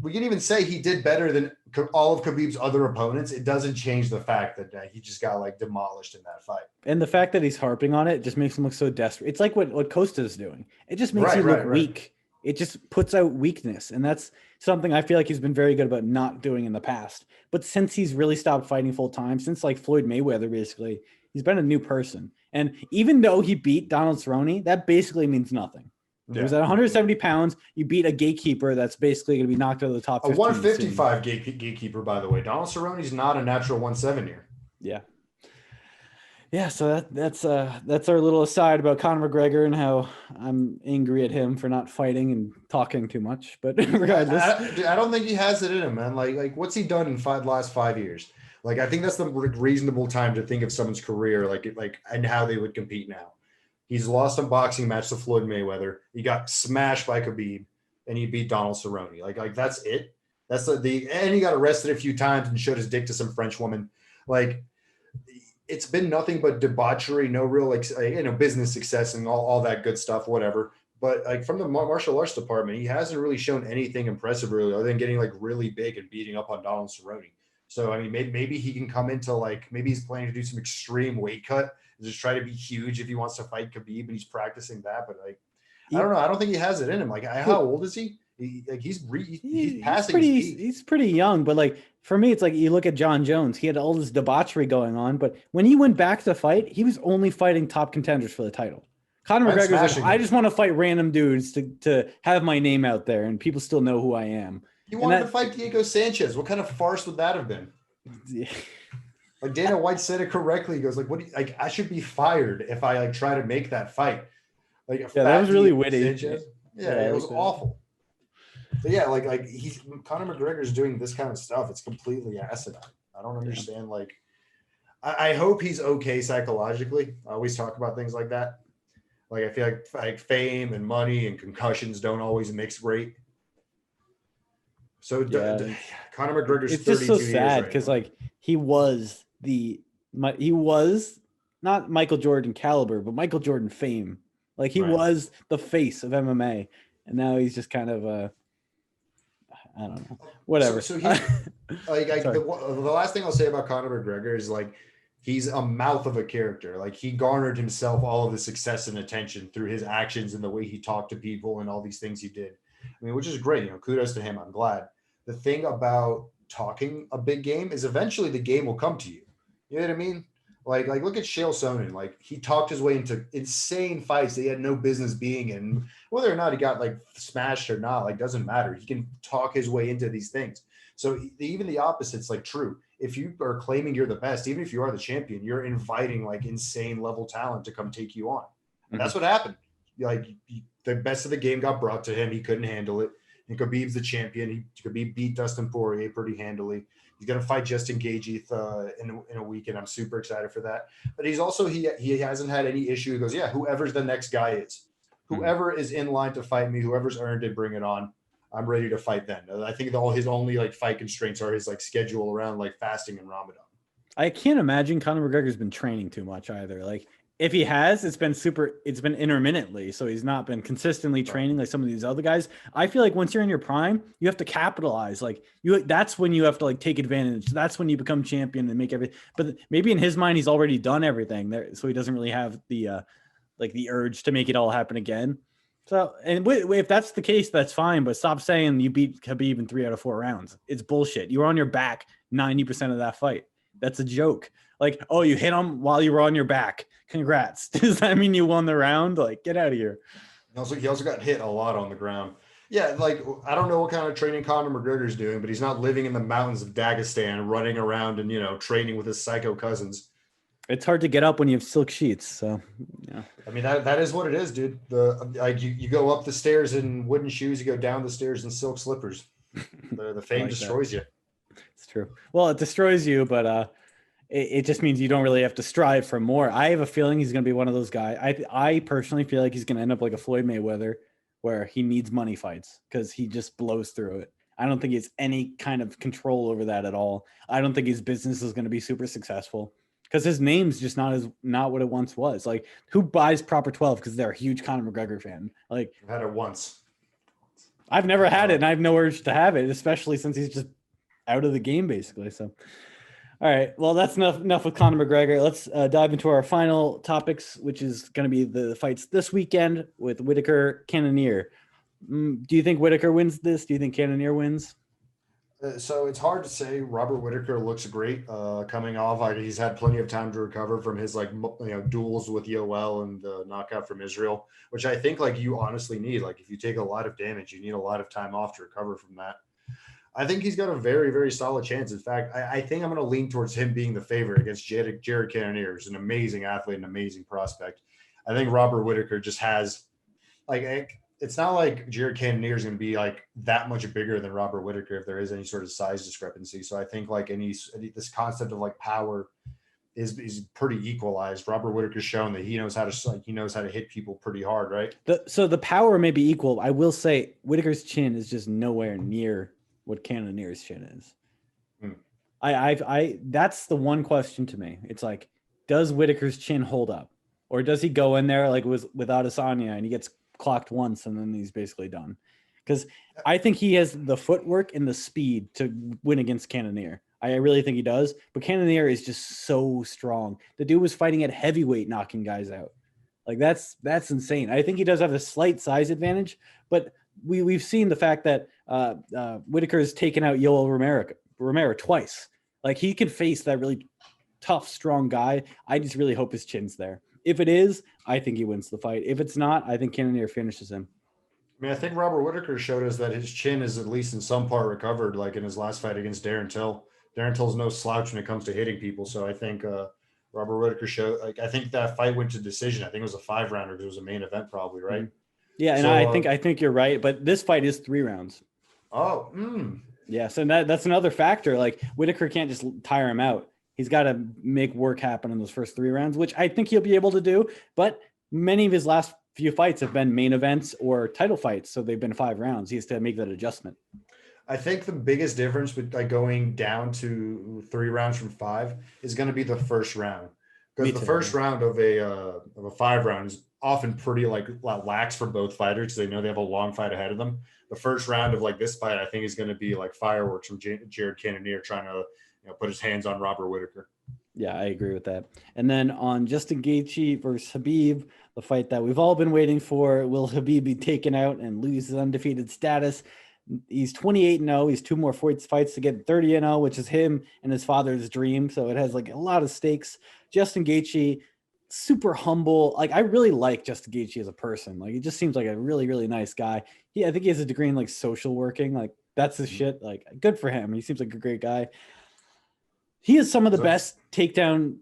we can even say he did better than all of Khabib's other opponents. It doesn't change the fact that he just got like demolished in that fight. And the fact that he's harping on it just makes him look so desperate. It's like what Costa is doing. It just makes you look weak. It just puts out weakness. And that's something I feel like he's been very good about not doing in the past. But since he's really stopped fighting full time, since like Floyd Mayweather, basically, he's been a new person. And even though he beat Donald Cerrone, that basically means nothing. He was at 170 pounds. You beat a gatekeeper that's basically going to be knocked out of the top 15. A 155 gatekeeper, by the way. Donald Cerrone's not a natural 170er. Yeah. Yeah, so that's our little aside about Conor McGregor and how I'm angry at him for not fighting and talking too much. But regardless, I don't think he has it in him, man. Like what's he done in last 5 years? Like I think that's the reasonable time to think of someone's career, like and how they would compete now. He's lost a boxing match to Floyd Mayweather. He got smashed by Khabib, and he beat Donald Cerrone. Like that's it. That's and he got arrested a few times and showed his dick to some French woman. Like it's been nothing but debauchery, no real business success and all that good stuff, whatever. But like from the martial arts department, he hasn't really shown anything impressive really, other than getting like really big and beating up on Donald Cerrone. So I mean, maybe he can come into maybe he's planning to do some extreme weight cut. Just try to be huge if he wants to fight Khabib, and he's practicing that. But I don't know. I don't think he has it in him. Like, how old is he? He's passing. He's pretty young, but like for me, it's like you look at John Jones. He had all this debauchery going on, but when he went back to fight, he was only fighting top contenders for the title. Conor McGregor's like, I just want to fight random dudes to have my name out there, and people still know who I am. He wanted to fight Diego Sanchez. What kind of farce would that have been? Yeah. Like Dana White said it correctly. He goes like, "What? I should be fired if I try to make that fight." Like, that was really witty. Yeah, it was awful. But yeah, like Conor McGregor's doing this kind of stuff. It's completely asinine. I don't understand. Yeah. Like, I hope he's okay psychologically. I always talk about things like that. Like, I feel like fame and money and concussions don't always mix great. So Conor McGregor's it's just so sad because he was not Michael Jordan caliber, but Michael Jordan fame. Like he was the face of MMA, and now he's just kind of I don't know, whatever. So the last thing I'll say about Conor McGregor is he's a mouth of a character. Like he garnered himself all of the success and attention through his actions and the way he talked to people and all these things he did. I mean, which is great. Kudos to him. I'm glad. The thing about talking a big game is eventually the game will come to you. You know what I mean? Like look at Chael Sonnen. Like he talked his way into insane fights that he had no business being in. Whether or not he got smashed or not, doesn't matter. He can talk his way into these things. So even the opposite's true. If you are claiming you're the best, even if you are the champion, you're inviting insane level talent to come take you on. And that's what happened. The best of the game got brought to him. He couldn't handle it. And Khabib's the champion. Khabib beat Dustin Poirier pretty handily. He's going to fight Justin Gaethje in a week, and I'm super excited for that. But he's also he hasn't had any issue. He goes, yeah, whoever's the next guy is, whoever is in line to fight me, whoever's earned it, bring it on. I'm ready to fight then. I think all his only fight constraints are his schedule around fasting and Ramadan. I can't imagine Conor McGregor's been training too much either. If he has, it's been intermittently. So he's not been consistently training like some of these other guys. I feel like once you're in your prime, you have to capitalize. That's when you have to take advantage. That's when you become champion and make everything. But maybe in his mind, he's already done everything there. So he doesn't really have the urge to make it all happen again. So, and if that's the case, that's fine. But stop saying you beat Khabib in 3 out of 4 rounds. It's bullshit. You were on your back 90% of that fight. That's a joke. Oh, you hit him while you were on your back. Congrats. Does that mean you won the round? Get out of here. He also got hit a lot on the ground. Yeah, I don't know what kind of training Conor McGregor's doing, but he's not living in the mountains of Dagestan, running around and, training with his psycho cousins. It's hard to get up when you have silk sheets. So, yeah. I mean, that is what it is, dude. You go up the stairs in wooden shoes, you go down the stairs in silk slippers. The fame destroys you. It's true. Well, it destroys you, but it just means you don't really have to strive for more. I have a feeling he's going to be one of those guys. I personally feel like he's going to end up like a Floyd Mayweather, where he needs money fights because he just blows through it. I don't think he has any kind of control over that at all. I don't think his business is going to be super successful because his name's just not what it once was. Like, who buys Proper 12 because they're a huge Conor McGregor fan? Like, I've had it once. I've never had it, and I have no urge to have it, especially since he's just out of the game basically. So, all right, well, that's enough with Conor McGregor. Let's dive into our final topics, which is going to be the fights this weekend with Whittaker, Cannonier. Do you think Whittaker wins this? Do you think Cannonier wins? So it's hard to say. Robert Whittaker looks great coming off. Like, he's had plenty of time to recover from his duels with Yoel and the knockout from Israel, which I think you honestly need. Like, if you take a lot of damage, you need a lot of time off to recover from that. I think he's got a very, very solid chance. In fact, I think I'm going to lean towards him being the favorite against Jared Cannonier, who's an amazing athlete, an amazing prospect. I think Robert Whittaker just has it's not like Jared Cannonier is going to be that much bigger than Robert Whittaker if there is any sort of size discrepancy. So I think this concept of power is pretty equalized. Robert Whittaker's shown that he knows how to hit people pretty hard, right? So the power may be equal. I will say Whittaker's chin is just nowhere near what Cannonier's chin is. I that's the one question to me. It's does Whittaker's chin hold up, or does he go in there with Adesanya and he gets clocked once and then he's basically done? Because I think he has the footwork and the speed to win against Cannonier. I really think he does, but Cannonier is just so strong. The dude was fighting at heavyweight, knocking guys out. That's insane. I think he does have a slight size advantage, but we've seen the fact that Whittaker has taken out Yoel Romero twice. He can face that really tough, strong guy. I just really hope his chin's there. If it is, I think he wins the fight. If it's not, I think Cannonier finishes him. I mean, I think Robert Whittaker showed us that his chin is at least in some part recovered, in his last fight against Darren Till. Darren Till's no slouch when it comes to hitting people. So I think Robert Whittaker showed, I think that fight went to decision. I think it was a 5-rounder because it was a main event probably, right? Yeah, and I think you're right, but this fight is 3 rounds. Oh, Yes, and that's another factor. Whittaker can't just tire him out. He's got to make work happen in those first 3 rounds, which I think he'll be able to do. But many of his last few fights have been main events or title fights, so they've been 5 rounds. He has to make that adjustment. I think the biggest difference with going down to 3 rounds from 5 is going to be the first round, because the first round of a 5 round is often pretty lax for both fighters because they know they have a long fight ahead of them. The first round of this fight, I think, is going to be fireworks from Jared Cannonier trying to put his hands on Robert Whittaker. Yeah, I agree with that. And then on Justin Gaethje versus Khabib, the fight that we've all been waiting for, will Khabib be taken out and lose his undefeated status? He's 28-0. He's 2 more fights to get 30-0, which is him and his father's dream. So it has a lot of stakes. Justin Gaethje, super humble. I really like Justin Gaethje as a person. He just seems like a really, really nice guy. I think he has a degree in social working. That's his shit. Good for him. He seems like a great guy. He is some of the best takedown,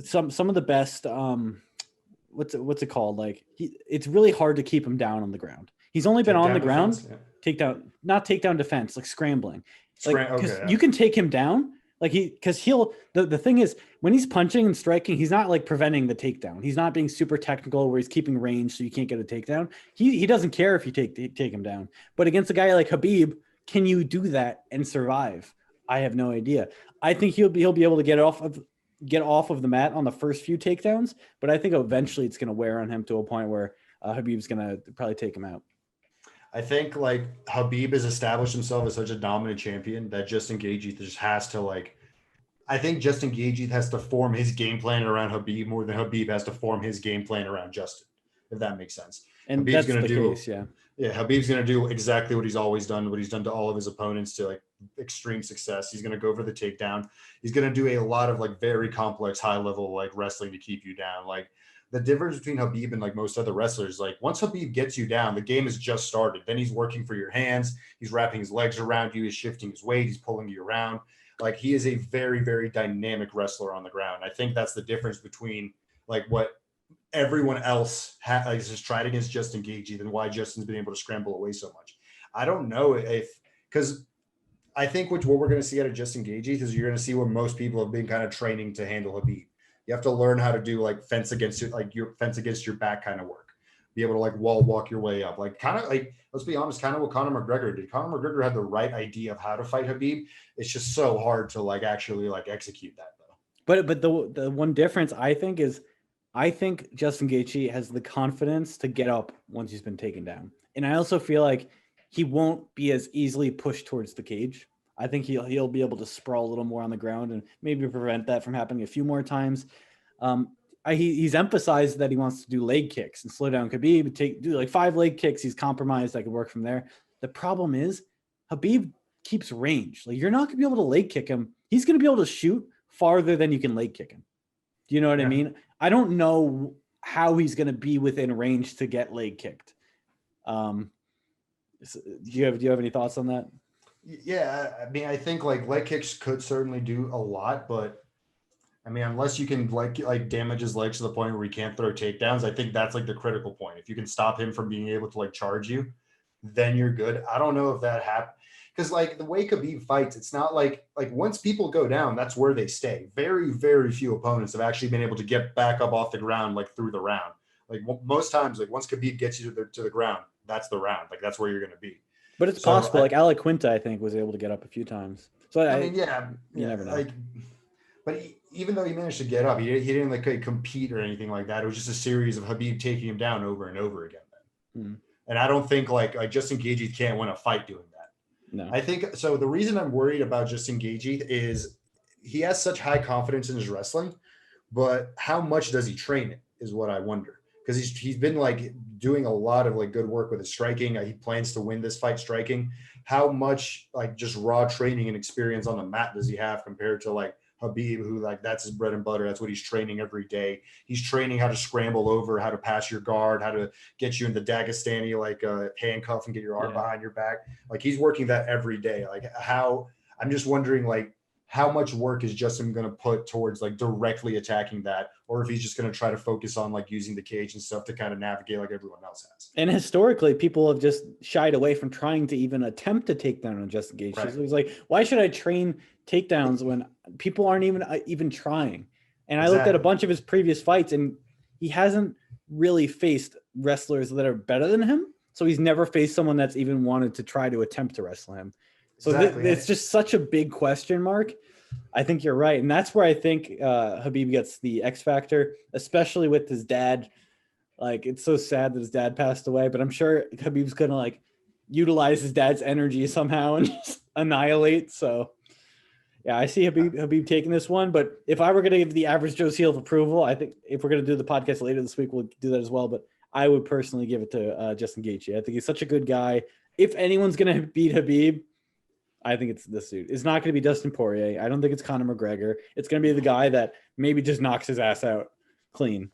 some of the best. What's it called? It's really hard to keep him down on the ground. He's only been on the ground. Yeah. Not takedown defense, scrambling. You can take him down. The thing is, when he's punching and striking, he's not preventing the takedown. He's not being super technical where he's keeping range so you can't get a takedown. He doesn't care if you take him down. But against a guy like Khabib, can you do that and survive? I have no idea. I think he'll be able to get off of the mat on the first few takedowns, but I think eventually it's going to wear on him to a point where Khabib's going to probably take him out. I think Khabib has established himself as such a dominant champion that Justin Gaethje just has to I think Justin Gaethje has to form his game plan around Khabib more than Khabib has to form his game plan around Justin, if that makes sense. And Khabib's that's the case, yeah. Yeah, Khabib's going to do exactly what he's always done, what he's done to all of his opponents to extreme success. He's going to go for the takedown. He's going to do a lot of very complex, high level wrestling to keep you down. The difference between Khabib and most other wrestlers, once Khabib gets you down, the game has just started. Then he's working for your hands. He's wrapping his legs around you. He's shifting his weight. He's pulling you around. He is a very, very dynamic wrestler on the ground. I think that's the difference between what everyone else has tried against Justin Gaethje than why Justin's been able to scramble away so much. I don't know because I think what we're going to see out of Justin Gaethje is you're going to see what most people have been kind of training to handle Khabib. You have to learn how to do fence against your back kind of work. be able to like wall walk your way up. Like kind of like, let's be honest, kind of what Conor McGregor did. Conor McGregor had the right idea of how to fight Khabib. It's just so hard to like actually like execute that though. But the one difference I think is, I think Justin Gaethje has the confidence to get up once he's been taken down. And I also feel like he won't be as easily pushed towards the cage. I think he'll be able to sprawl a little more on the ground and maybe prevent that from happening a few more times. He's emphasized that he wants to do leg kicks and slow down Khabib, do like 5 leg kicks. He's compromised. I could work from there. The problem is Khabib keeps range. Like, you're not going to be able to leg kick him. He's going to be able to shoot farther than you can leg kick him. Do you know what I mean? I don't know how he's going to be within range to get leg kicked. Do you have any thoughts on that? Yeah, I mean, I think like leg kicks could certainly do a lot, but I mean, unless you can like damage his legs to the point where he can't throw takedowns, I think that's like the critical point. If you can stop him from being able to like charge you, then you're good. I don't know if that happens. Because like the way Khabib fights, it's not like once people go down, that's where they stay. Very, very few opponents have actually been able to get back up off the ground like through the round. Like most times, like once Khabib gets you to the ground, that's the round. Like that's where you're going to be. But it's possible. Like Alec Quinta, I think, was able to get up a few times. So I mean, you never know. Like, but even though he managed to get up, he didn't like compete or anything like that. It was just a series of Khabib taking him down over and over again. And I don't think like Justin Gaethje can't win a fight doing that. No, I think so. The reason I'm worried about Justin Gaethje is he has such high confidence in his wrestling, but how much does he train it is what I wonder. Because he's been like doing a lot of like good work with his striking. He plans to win this fight striking. How much like just raw training and experience on the mat does he have compared to like Khabib, who like that's his bread and butter. That's what he's training every day. He's training how to scramble over, how to pass your guard, how to get you in the Dagestani like handcuff and get your arm behind your back. Like he's working that every day. Like I'm just wondering like how much work is Justin going to put towards like directly attacking that, or if he's just going to try to focus on like using the cage and stuff to kind of navigate like everyone else has. And historically, people have just shied away from trying to even attempt to take down on Justin Gaethje. Right. So he's like, why should I train takedowns when people aren't even trying? And I looked at a bunch of his previous fights, and he hasn't really faced wrestlers that are better than him. So he's never faced someone that's even wanted to try to attempt to wrestle him. So it's just such a big question mark. I think you're right. And that's where I think Khabib gets the X factor, especially with his dad. Like, it's so sad that his dad passed away, but I'm sure Khabib's going to like utilize his dad's energy somehow and just annihilate. So yeah, I see Khabib taking this one, but if I were going to give the Average Joe seal of approval, I think if we're going to do the podcast later this week, we'll do that as well. But I would personally give it to Justin Gaethje. I think he's such a good guy. If anyone's going to beat Khabib, I think it's this dude. It's not going to be Dustin Poirier. I don't think it's Conor McGregor. It's going to be the guy that maybe just knocks his ass out clean.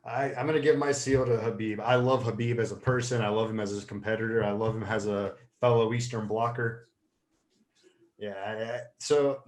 I'm going to give my seal to Khabib. I love Khabib as a person. I love him as a competitor. I love him as a fellow Eastern blocker. Yeah. So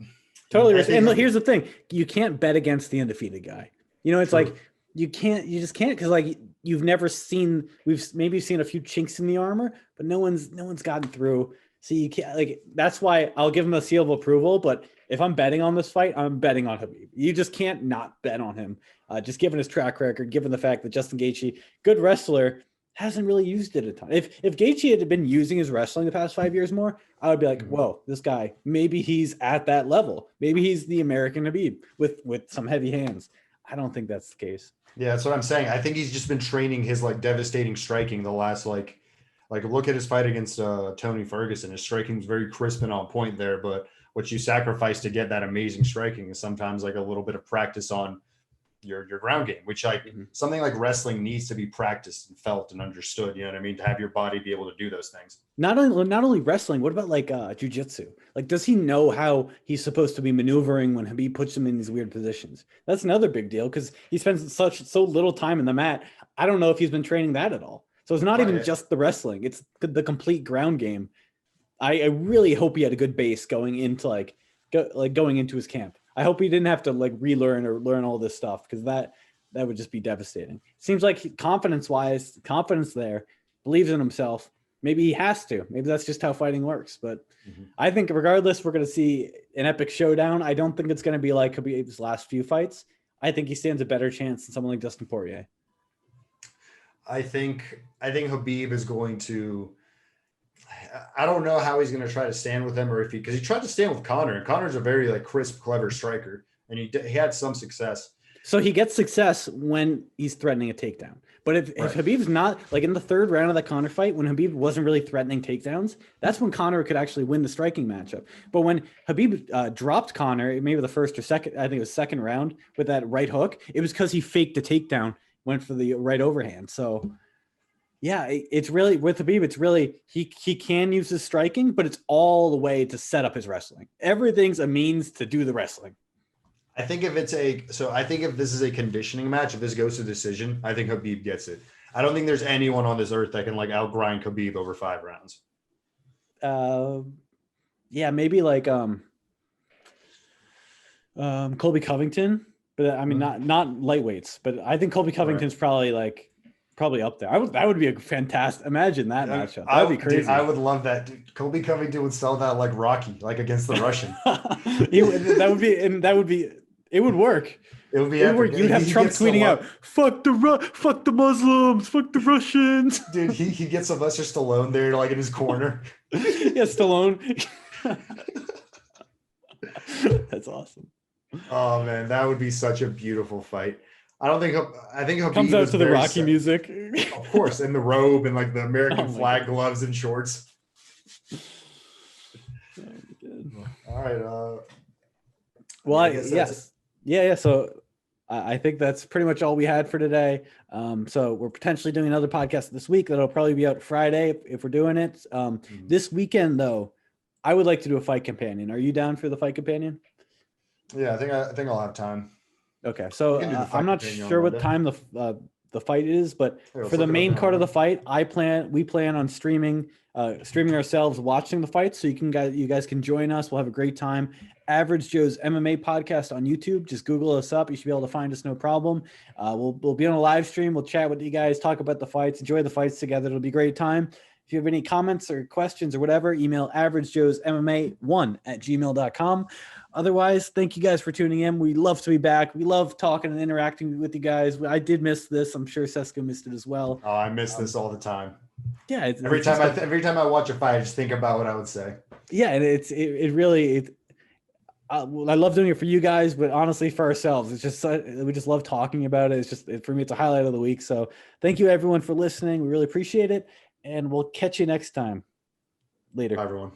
totally. And look, here's the thing. You can't bet against the undefeated guy. You know, it's true. Like you just can't, because like we've maybe seen a few chinks in the armor, but no one's gotten through. So you can't, like, that's why I'll give him a seal of approval. But if I'm betting on this fight, I'm betting on Khabib. You just can't not bet on him. Just given his track record, given the fact that Justin Gaethje, good wrestler, hasn't really used it a ton. If Gaethje had been using his wrestling the past 5 years more, I would be like, whoa, this guy, maybe he's at that level. Maybe he's the American Khabib with some heavy hands. I don't think that's the case. Yeah, that's what I'm saying. I think he's just been training his like devastating striking the last like look at his fight against Tony Ferguson. His striking was very crisp and on point there, but what you sacrifice to get that amazing striking is sometimes like a little bit of practice on your ground game, which like something like wrestling needs to be practiced and felt and understood. You know what I mean? To have your body be able to do those things. Not only wrestling. What about like jiu-jitsu? Like, does he know how he's supposed to be maneuvering when Khabib puts him in these weird positions? That's another big deal because he spends so little time in the mat. I don't know if he's been training that at all. So it's not even just the wrestling; it's the complete ground game. I really hope he had a good base going into going into his camp. I hope he didn't have to like relearn or learn all this stuff, because that would just be devastating. Seems like confidence there, believes in himself. Maybe he has to. Maybe that's just how fighting works. But I think regardless, we're going to see an epic showdown. I don't think it's going to be like Khabib's last few fights. I think he stands a better chance than someone like Dustin Poirier. I think Khabib is going to. I don't know how he's going to try to stand with him, or if because he tried to stand with Conor, and Conor's a very like crisp, clever striker, and he had some success. So he gets success when he's threatening a takedown. But if Khabib's not, like in the third round of that Conor fight, when Khabib wasn't really threatening takedowns, that's when Conor could actually win the striking matchup. But when Khabib dropped Conor, maybe the first or second, I think it was second round with that right hook, it was because he faked the takedown, went for the right overhand. So yeah, it's really with Khabib, it's really he can use his striking, but it's all the way to set up his wrestling. Everything's a means to do the wrestling. I think if this is a conditioning match, if this goes to decision, I think Khabib gets it. I don't think there's anyone on this earth that can like outgrind Khabib over 5 rounds. Yeah, maybe like Colby Covington, but I mean not lightweights, but I think Colby Covington's probably up there. That would be a fantastic. Imagine that matchup. That would be crazy. Dude, I would love that. Dude, Colby Covington would sell that like Rocky, like against the Russian. It would work. It would be. You'd have Trump tweeting out, "Fuck the Muslims, fuck the Russians." Dude, he gets Sylvester Stallone there, like in his corner. Yeah, Stallone. That's awesome. Oh man, that would be such a beautiful fight. I think Khabib comes out to the Rocky music. Of course, and the robe and like the American flag gloves and shorts. All right. Well, yes. Yeah. So I think that's pretty much all we had for today. So we're potentially doing another podcast this week that'll probably be out Friday if we're doing it. This weekend, though, I would like to do a fight companion. Are you down for the fight companion? Yeah, I think I'll have time. Okay, so I'm not sure what time the fight is, but for the main card of the fight, we plan on streaming ourselves watching the fight, so you guys can join us. We'll have a great time. Average Joe's MMA Podcast on YouTube. Just Google us up. You should be able to find us, no problem. We'll be on a live stream. We'll chat with you guys, talk about the fights, enjoy the fights together. It'll be a great time. If you have any comments or questions or whatever, email averagejoesmma1@gmail.com. Otherwise, thank you guys for tuning in. We love to be back. We love talking and interacting with you guys. I did miss this. I'm sure Seska missed it as well. Oh, I miss this all the time. Yeah. Every time I watch a fight, I just think about what I would say. Yeah. And it really, I love doing it for you guys, but honestly for ourselves, it's just, we just love talking about it. It's just, for me, it's a highlight of the week. So thank you everyone for listening. We really appreciate it. And we'll catch you next time. Later. Bye, everyone.